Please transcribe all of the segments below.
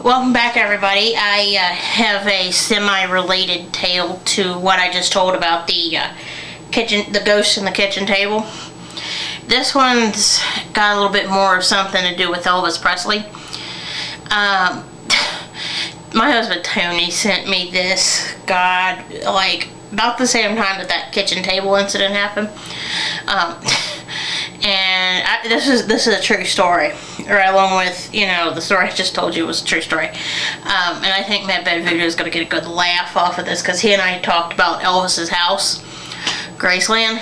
Welcome back, everybody. I have a semi-related tale to what I just told about the ghost in the kitchen table. This one's got a little bit more of something to do with Elvis Presley. My husband Tony sent me this, like about the same time that kitchen table incident happened. And this is a true story, right along with, the story I just told you was a true story. And I think Matt Bedvoodoo is going to get a good laugh off of this, because he and I talked about Elvis's house, Graceland,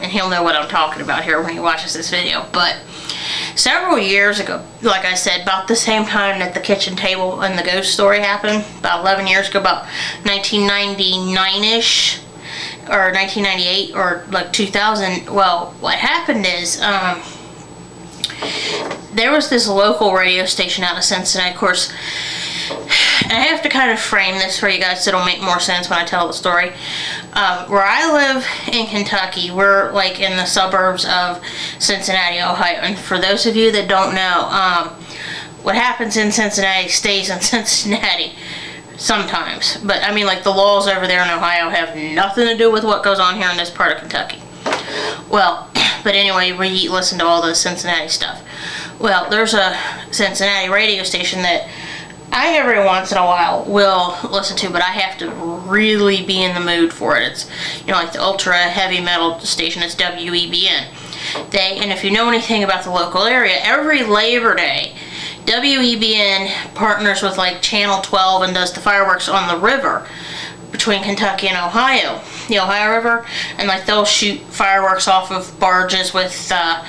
and he'll know what I'm talking about here when he watches this video. But several years ago, like I said, about the same time that the kitchen table and the ghost story happened, about 11 years ago, about 1999-ish, or 1998, or like 2000. Well, what happened is, there was this local radio station out of Cincinnati, of course, and I have to kind of frame this for you guys so it'll make more sense when I tell the story. Where I live in Kentucky, we're like in the suburbs of Cincinnati, Ohio, and for those of you that don't know, what happens in Cincinnati stays in Cincinnati. Sometimes, but I mean, like, the laws over there in Ohio have nothing to do with what goes on here in this part of Kentucky. Well, but anyway, we listen to all the Cincinnati stuff. Well, there's a Cincinnati radio station that I every once in a while will listen to, but I have to really be in the mood for it. It's, like the ultra heavy metal station. It's WEBN. And if you know anything about the local area, every Labor Day, WEBN partners with like Channel 12 and does the fireworks on the river between Kentucky and Ohio, the Ohio River, and like they'll shoot fireworks off of barges with the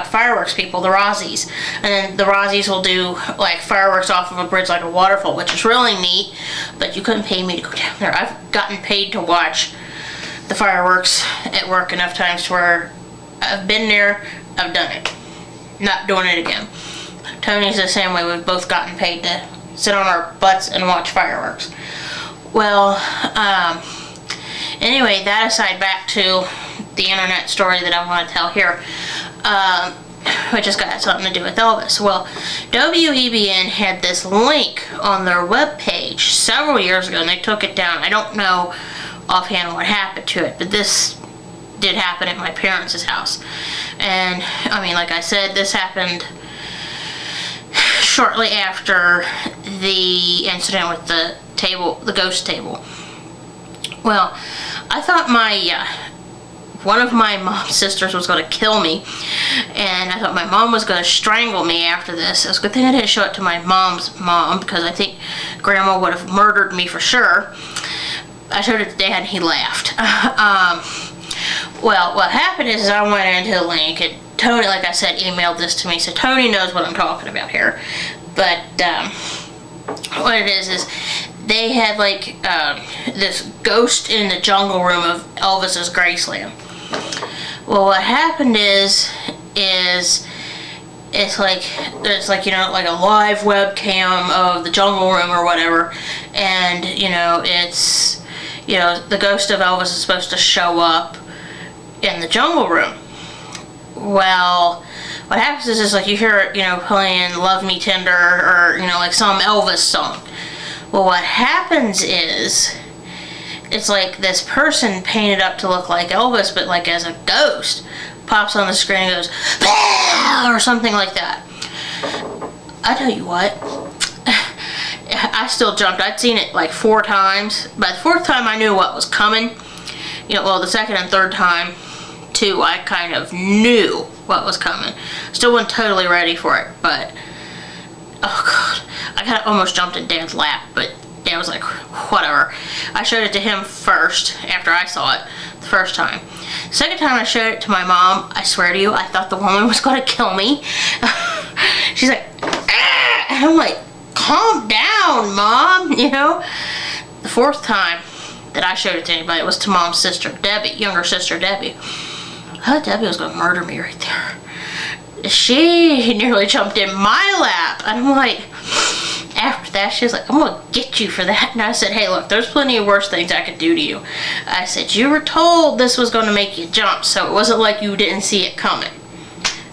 fireworks people, the Rossies, and then the Rossies will do like fireworks off of a bridge, like a waterfall, which is really neat. But you couldn't pay me to go down there. I've gotten paid to watch the fireworks at work enough times to where I've been there, I've done it. Not doing it again. Tony's the same way. We've both gotten paid to sit on our butts and watch fireworks. Well, anyway, that aside, back to the internet story that I want to tell here, which has got something to do with Elvis. Well, WEBN had this link on their webpage several years ago, and they took it down. I don't know offhand what happened to it, but this did happen at my parents' house. And I mean, like I said, this happened shortly after the incident with the ghost table. Well, I thought one of my mom's sisters was going to kill me, and I thought my mom was going to strangle me after this. It was a good thing I didn't show it to my mom's mom, because I think Grandma would have murdered me for sure. I showed it to Dad and he laughed. Well, what happened is I went into the link, and Tony, like I said, emailed this to me, so Tony knows what I'm talking about here. But what it is they had like this ghost in the jungle room of Elvis's Graceland. Well, what happened is it's like like a live webcam of the jungle room or whatever, and it's the ghost of Elvis is supposed to show up in the jungle room. Well, what happens is like you hear it, playing Love Me Tender, or like some Elvis song. Well, what happens is it's like this person painted up to look like Elvis, but like as a ghost, pops on the screen and goes, "Bah!" or something like that. I tell you what, I still jumped. I'd seen it like 4 times. By the 4th time, I knew what was coming. Well, the 2nd and 3rd time, too, I kind of knew what was coming. Still wasn't totally ready for it, but oh god, I kind of almost jumped in Dad's lap, but Dad was like, whatever. I showed it to him first, after I saw it the first time. Second time I showed it to my mom, I swear to you, I thought the woman was going to kill me. She's like, ah! And I'm like, calm down, Mom, The 4th time that I showed it to anybody, it was to Mom's sister, Debbie, younger sister, Debbie. I thought Debbie was going to murder me right there. She nearly jumped in my lap, and I'm like, after that, she was like, I'm gonna get you for that. And I said, hey, look, there's plenty of worse things I could do to you. I said, you were told this was gonna make you jump, so it wasn't like you didn't see it coming.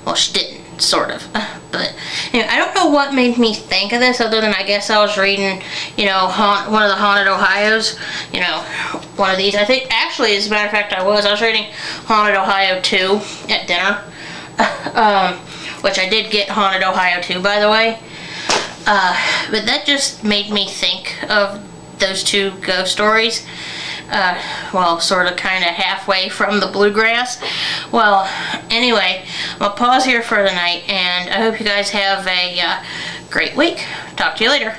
Well, she didn't, sort of. But anyway, I don't know what made me think of this, other than I guess I was reading, you know, one of the Haunted Ohios, you know, one of these. I think, actually, as a matter of fact, I was reading Haunted Ohio 2 at dinner, which I did get Haunted Ohio 2, by the way. But that just made me think of those two ghost stories. Well, sort of kind of halfway from the bluegrass. Well, anyway, I'll pause here for the night, and I hope you guys have a great week. Talk to you later.